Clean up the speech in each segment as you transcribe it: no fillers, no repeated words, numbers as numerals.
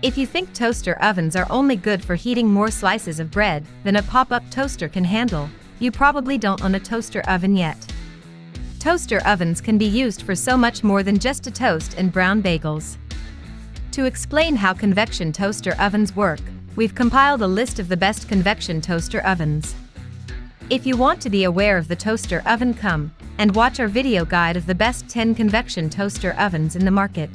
If you think toaster ovens are only good for heating more slices of bread than a pop-up toaster can handle, you probably don't own a toaster oven yet. Toaster ovens can be used for so much more than just to toast and brown bagels. To explain how convection toaster ovens work, we've compiled a list of the best convection toaster ovens. If you want to be aware of the toaster oven, come and watch our video guide of the best 10 convection toaster ovens in the market.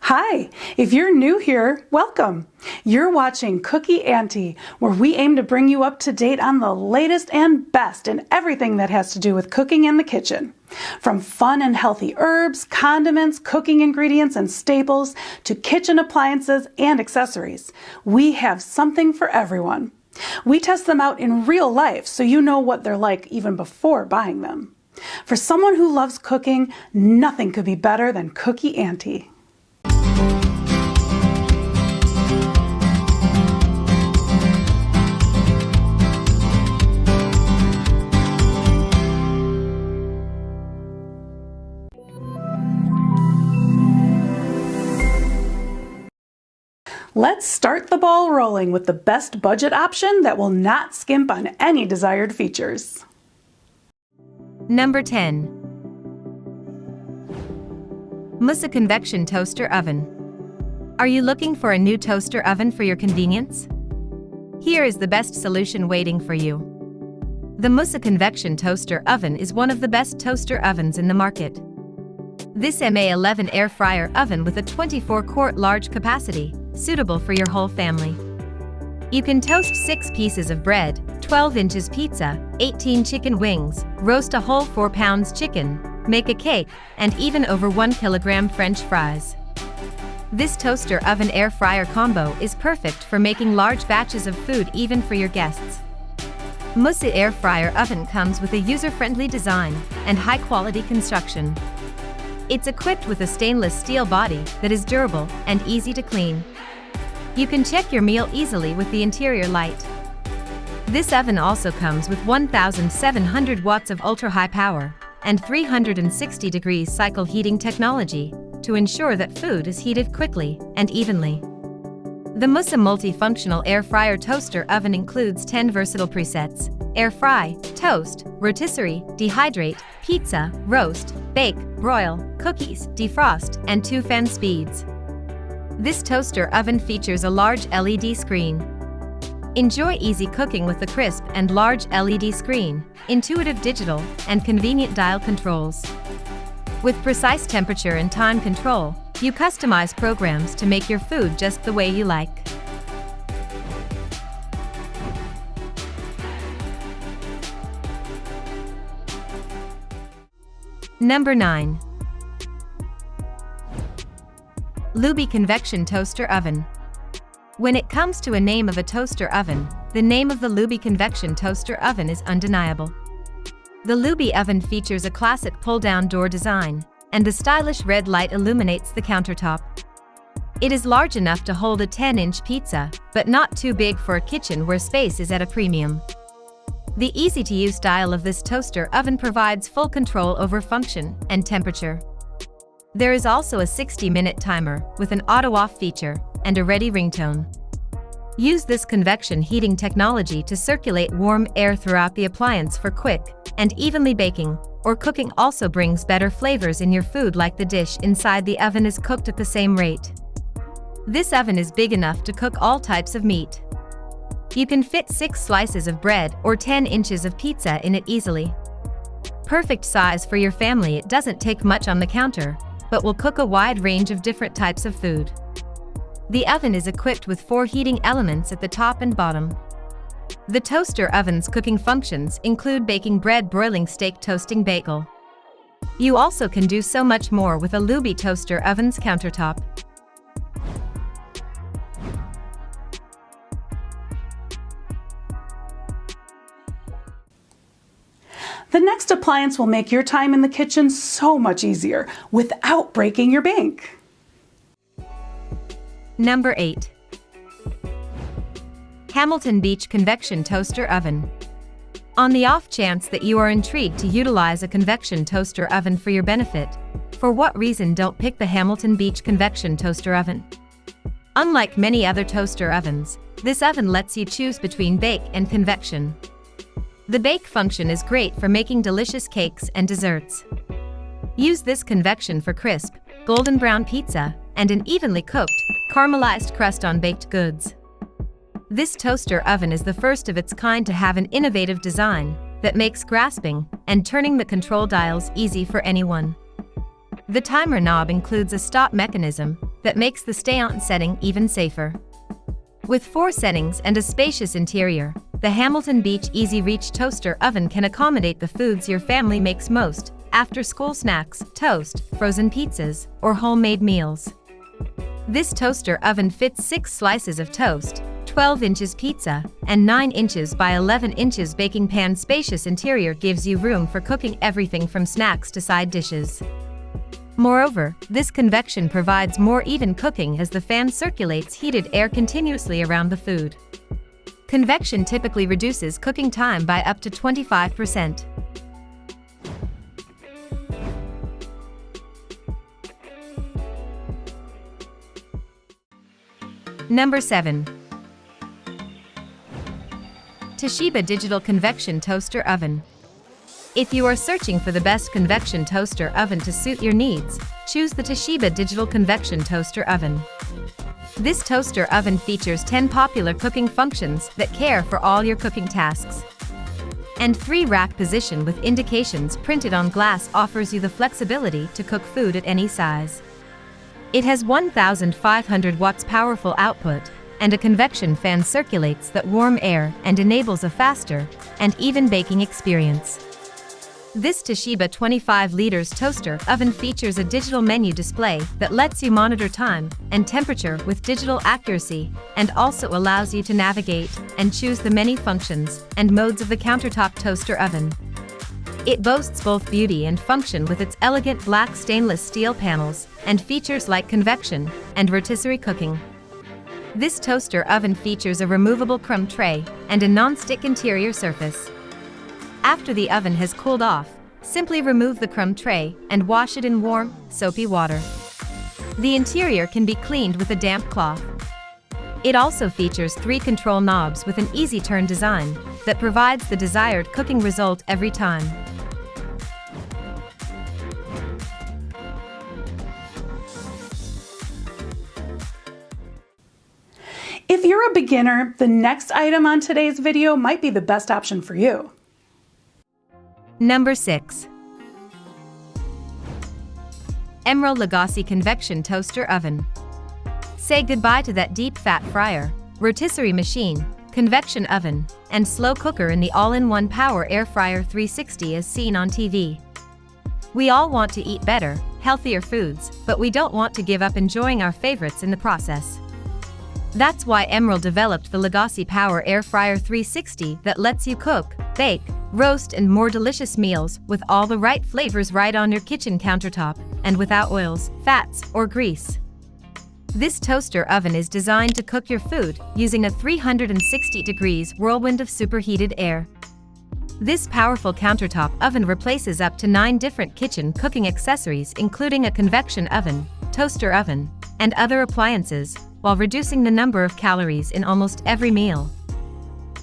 Hi, if you're new here, welcome. You're watching Cookie Auntie, where we aim to bring you up to date on the latest and best in everything that has to do with cooking in the kitchen. From fun and healthy herbs, condiments, cooking ingredients, and staples, to kitchen appliances and accessories, we have something for everyone. We test them out in real life so you know what they're like even before buying them. For someone who loves cooking, nothing could be better than Cookie Auntie. Let's start the ball rolling with the best budget option that will not skimp on any desired features. Number 10. MOOSOO Convection Toaster Oven. Are you looking for a new toaster oven for your convenience? Here is the best solution waiting for you. The MOOSOO Convection Toaster Oven is one of the best toaster ovens in the market. This MA11 air fryer oven with a 24-quart large capacity, suitable for your whole family. You can toast 6 pieces of bread, 12 inches pizza, 18 chicken wings, roast a whole 4 pounds chicken, make a cake, and even over 1 kilogram French fries. This toaster oven air fryer combo is perfect for making large batches of food even for your guests. MOOSOO air fryer oven comes with a user-friendly design and high-quality construction. It's equipped with a stainless steel body that is durable and easy to clean. You can check your meal easily with the interior light. This oven also comes with 1,700 watts of ultra-high power and 360 degrees cycle heating technology to ensure that food is heated quickly and evenly. The MOOSOO multifunctional air fryer toaster oven includes 10 versatile presets: air fry, toast, rotisserie, dehydrate, pizza, roast, bake, broil, cookies, defrost, and 2 fan speeds. This toaster oven features a large LED screen. Enjoy easy cooking with a crisp and large LED screen, intuitive digital, and convenient dial controls. With precise temperature and time control, you customize programs to make your food just the way you like. Number 9. Luby Convection Toaster Oven. When it comes to a name of a toaster oven, the name of the Luby Convection Toaster Oven is undeniable. The Luby oven features a classic pull-down door design, and the stylish red light illuminates the countertop. It is large enough to hold a 10-inch pizza, but not too big for a kitchen where space is at a premium. The easy-to-use style of this toaster oven provides full control over function and temperature. There is also a 60-minute timer with an auto-off feature and a ready ringtone. Use this convection heating technology to circulate warm air throughout the appliance for quick and evenly baking, or cooking. Also brings better flavors in your food, like the dish inside the oven is cooked at the same rate. This oven is big enough to cook all types of meat. You can fit 6 slices of bread or 10 inches of pizza in it easily. Perfect size for your family. It doesn't take much on the counter, but will cook a wide range of different types of food. The oven is equipped with 4 heating elements at the top and bottom. The toaster oven's cooking functions include baking bread, broiling steak, toasting bagel. You also can do so much more with a Luby toaster oven's countertop. The next appliance will make your time in the kitchen so much easier without breaking your bank. Number 8. Hamilton Beach Convection Toaster Oven. On the off chance that you are intrigued to utilize a convection toaster oven for your benefit, for what reason don't pick the Hamilton Beach Convection Toaster Oven? Unlike many other toaster ovens, this oven lets you choose between bake and convection. The bake function is great for making delicious cakes and desserts. Use this convection for crisp, golden brown pizza and an evenly cooked, caramelized crust on baked goods. This toaster oven is the first of its kind to have an innovative design that makes grasping and turning the control dials easy for anyone. The timer knob includes a stop mechanism that makes the stay-on setting even safer. With 4 settings and a spacious interior, the Hamilton Beach Easy Reach toaster oven can accommodate the foods your family makes most: after-school snacks, toast, frozen pizzas, or homemade meals. This toaster oven fits 6 slices of toast, 12 inches pizza, and 9 inches by 11 inches baking pan. Spacious interior gives you room for cooking everything from snacks to side dishes. Moreover, this convection provides more even cooking as the fan circulates heated air continuously around the food. Convection typically reduces cooking time by up to 25%. Number 7. Toshiba Digital Convection Toaster Oven. If you are searching for the best convection toaster oven to suit your needs, choose the Toshiba Digital Convection Toaster Oven. This toaster oven features 10 popular cooking functions that care for all your cooking tasks. And 3 rack position with indications printed on glass offers you the flexibility to cook food at any size. It has 1,500 watts powerful output, and a convection fan circulates that warm air and enables a faster and even baking experience. This Toshiba 25 liters toaster oven features a digital menu display that lets you monitor time and temperature with digital accuracy, and also allows you to navigate and choose the many functions and modes of the countertop toaster oven. It boasts both beauty and function with its elegant black stainless steel panels and features like convection and rotisserie cooking. This toaster oven features a removable crumb tray and a non-stick interior surface. After the oven has cooled off, simply remove the crumb tray and wash it in warm, soapy water. The interior can be cleaned with a damp cloth. It also features 3 control knobs with an easy turn design that provides the desired cooking result every time. If you're a beginner, the next item on today's video might be the best option for you. Number 6. Emeril Lagasse Convection Toaster Oven. Say goodbye to that deep fat fryer, rotisserie machine, convection oven, and slow cooker in the all-in-one power AirFryer 360 as seen on TV. We all want to eat better, healthier foods, but we don't want to give up enjoying our favorites in the process. That's why Emeril developed the Lagasse Power AirFryer 360 that lets you cook, bake, roast and more delicious meals with all the right flavors right on your kitchen countertop and without oils, fats, or grease. This toaster oven is designed to cook your food using a 360 degrees whirlwind of superheated air. This powerful countertop oven replaces up to 9 different kitchen cooking accessories including a convection oven, toaster oven, and other appliances, while reducing the number of calories in almost every meal.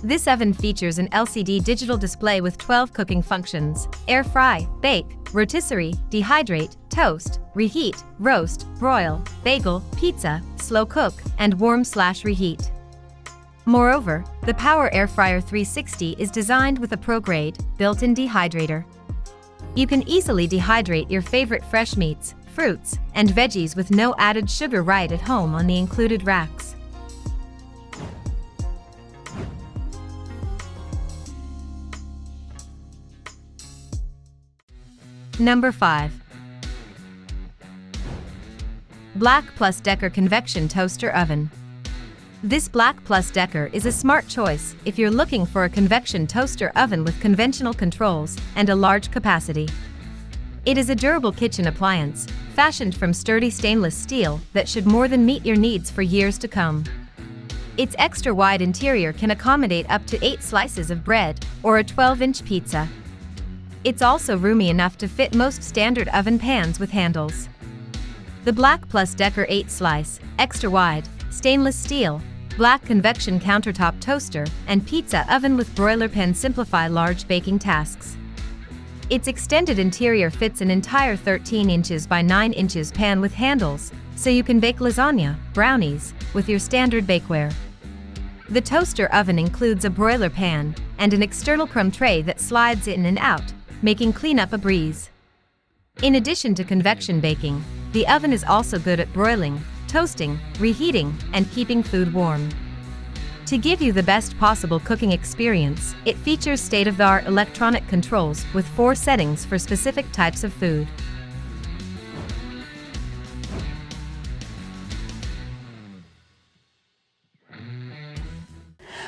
This oven features an LCD digital display with 12 cooking functions: air fry, bake, rotisserie, dehydrate, toast, reheat, roast, broil, bagel, pizza, slow cook, and warm/reheat. Moreover, the Power AirFryer 360 is designed with a pro-grade, built-in dehydrator. You can easily dehydrate your favorite fresh meats, fruits, and veggies with no added sugar right at home on the included racks. Number 5. BLACK+DECKER Convection Toaster Oven. This BLACK+DECKER is a smart choice if you're looking for a convection toaster oven with conventional controls and a large capacity. It is a durable kitchen appliance, fashioned from sturdy stainless steel that should more than meet your needs for years to come. Its extra-wide interior can accommodate up to 8 slices of bread or a 12-inch pizza. It's also roomy enough to fit most standard oven pans with handles. The BLACK+DECKER 8-slice, extra-wide, stainless steel, black convection countertop toaster, and pizza oven with broiler pan simplify large baking tasks. Its extended interior fits an entire 13 inches by 9 inches pan with handles, so you can bake lasagna, brownies, with your standard bakeware. The toaster oven includes a broiler pan and an external crumb tray that slides in and out, making cleanup a breeze. In addition to convection baking, the oven is also good at broiling, toasting, reheating, and keeping food warm. To give you the best possible cooking experience, it features state-of-the-art electronic controls with 4 settings for specific types of food.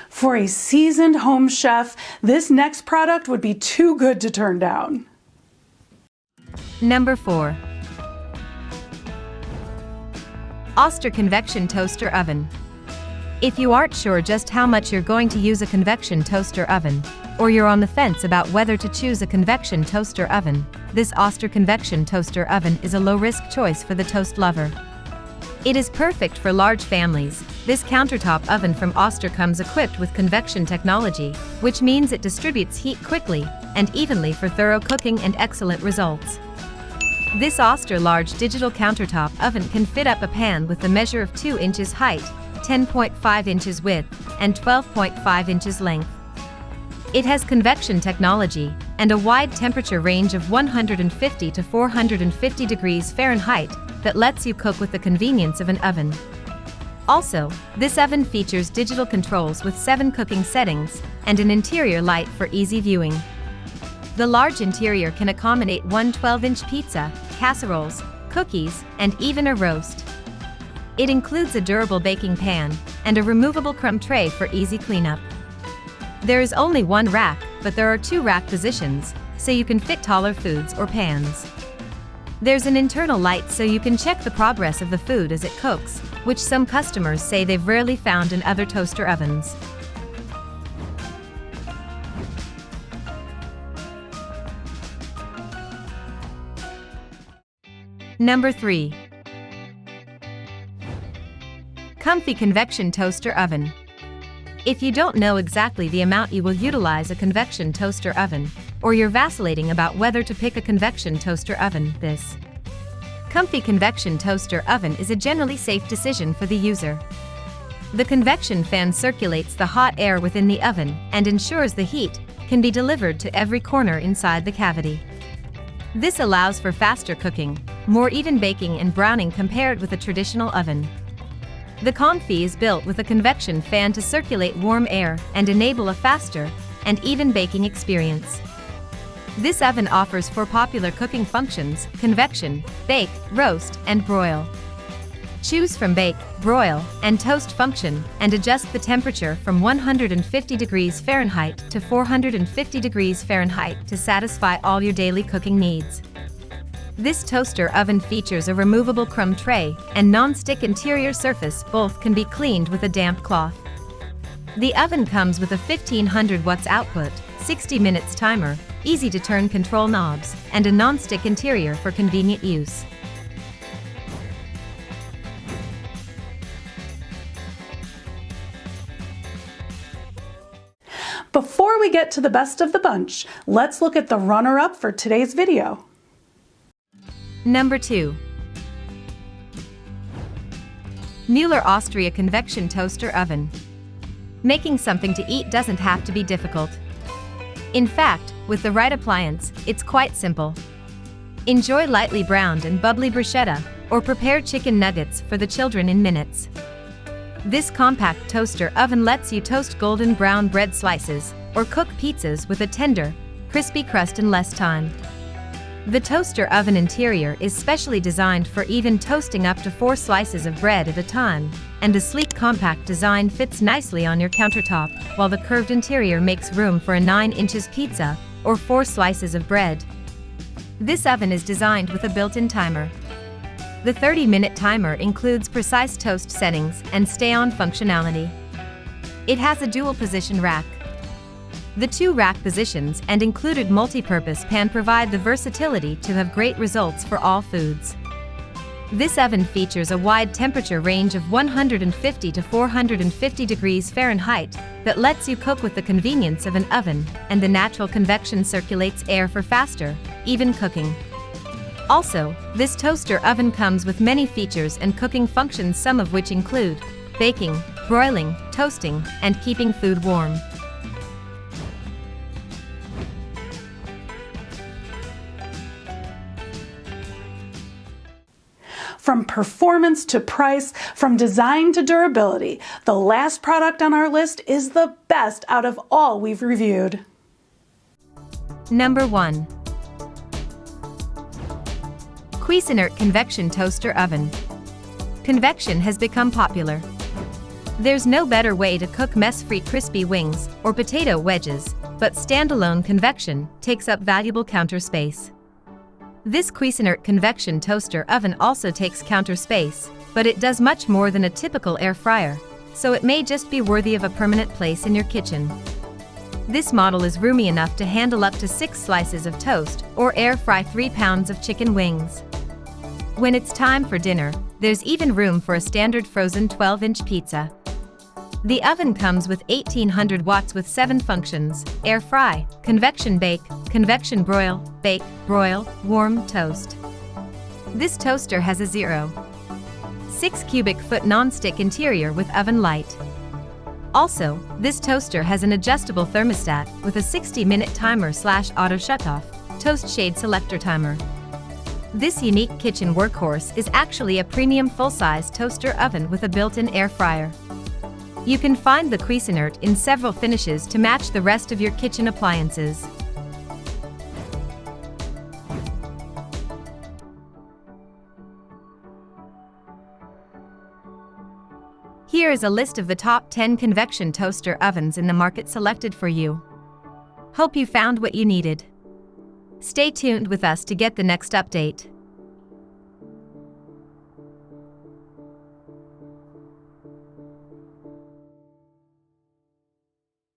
For a seasoned home chef, this next product would be too good to turn down. Number 4. Oster Convection Toaster Oven. If you aren't sure just how much you're going to use a convection toaster oven, or you're on the fence about whether to choose a convection toaster oven, this Oster Convection Toaster Oven is a low-risk choice for the toast lover. It is perfect for large families. This countertop oven from Oster comes equipped with convection technology, which means it distributes heat quickly and evenly for thorough cooking and excellent results. This Oster large digital countertop oven can fit up a pan with a measure of 2 inches height, 10.5 inches width, and 12.5 inches length. It has convection technology and a wide temperature range of 150 to 450 degrees Fahrenheit that lets you cook with the convenience of an oven. Also, this oven features digital controls with 7 cooking settings and an interior light for easy viewing. The large interior can accommodate 1 12-inch pizza, casseroles, cookies, and even a roast. It includes a durable baking pan and a removable crumb tray for easy cleanup. There is only 1 rack, but there are 2 rack positions, so you can fit taller foods or pans. There's an internal light so you can check the progress of the food as it cooks, which some customers say they've rarely found in other toaster ovens. Number 3. COMFEE Convection Toaster Oven. If you don't know exactly the amount you will utilize a convection toaster oven, or you're vacillating about whether to pick a convection toaster oven, this COMFEE Convection Toaster Oven is a generally safe decision for the user. The convection fan circulates the hot air within the oven and ensures the heat can be delivered to every corner inside the cavity. This allows for faster cooking, more even baking and browning compared with a traditional oven. The COMFEE is built with a convection fan to circulate warm air and enable a faster and even baking experience. This oven offers 4 popular cooking functions: convection, bake, roast, and broil. Choose from bake, broil, and toast function and adjust the temperature from 150 degrees Fahrenheit to 450 degrees Fahrenheit to satisfy all your daily cooking needs. This toaster oven features a removable crumb tray and non-stick interior surface. Both can be cleaned with a damp cloth. The oven comes with a 1500 watts output, 60 minutes timer, easy-to-turn control knobs, and a non-stick interior for convenient use. Before we get to the best of the bunch, let's look at the runner-up for today's video. Number 2. Mueller Austria Convection Toaster Oven. Making something to eat doesn't have to be difficult. In fact, with the right appliance, it's quite simple. Enjoy lightly browned and bubbly bruschetta, or prepare chicken nuggets for the children in minutes. This compact toaster oven lets you toast golden brown bread slices, or cook pizzas with a tender, crispy crust in less time. The toaster oven interior is specially designed for even toasting up to 4 slices of bread at a time, and the sleek compact design fits nicely on your countertop, while the curved interior makes room for a 9 inches pizza, or 4 slices of bread. This oven is designed with a built-in timer. The 30-minute timer includes precise toast settings and stay-on functionality. It has a dual-position rack. The 2 rack positions and included multi-purpose pan provide the versatility to have great results for all foods. This oven features a wide temperature range of 150 to 450 degrees Fahrenheit that lets you cook with the convenience of an oven, and the natural convection circulates air for faster, even cooking. Also, this toaster oven comes with many features and cooking functions, some of which include baking, broiling, toasting, and keeping food warm. From performance to price, from design to durability, the last product on our list is the best out of all we've reviewed. Number 1. Cuisinart Convection Toaster Oven. Convection has become popular. There's no better way to cook mess-free crispy wings or potato wedges, but standalone convection takes up valuable counter space. This Cuisinart Convection Toaster Oven also takes counter space, but it does much more than a typical air fryer, so it may just be worthy of a permanent place in your kitchen. This model is roomy enough to handle up to 6 slices of toast or air fry 3 pounds of chicken wings. When it's time for dinner, there's even room for a standard frozen 12-inch pizza. The oven comes with 1800 watts with 7 functions: air fry, convection bake, convection broil, bake, broil, warm, toast. This toaster has a 0.6 cubic foot non-stick interior with oven light. Also, this toaster has an adjustable thermostat with a 60-minute timer/auto shutoff, toast shade selector timer. This unique kitchen workhorse is actually a premium full-size toaster oven with a built-in air fryer. You can find the Cuisinart in several finishes to match the rest of your kitchen appliances. Here is a list of the top 10 convection toaster ovens in the market selected for you. Hope you found what you needed. Stay tuned with us to get the next update.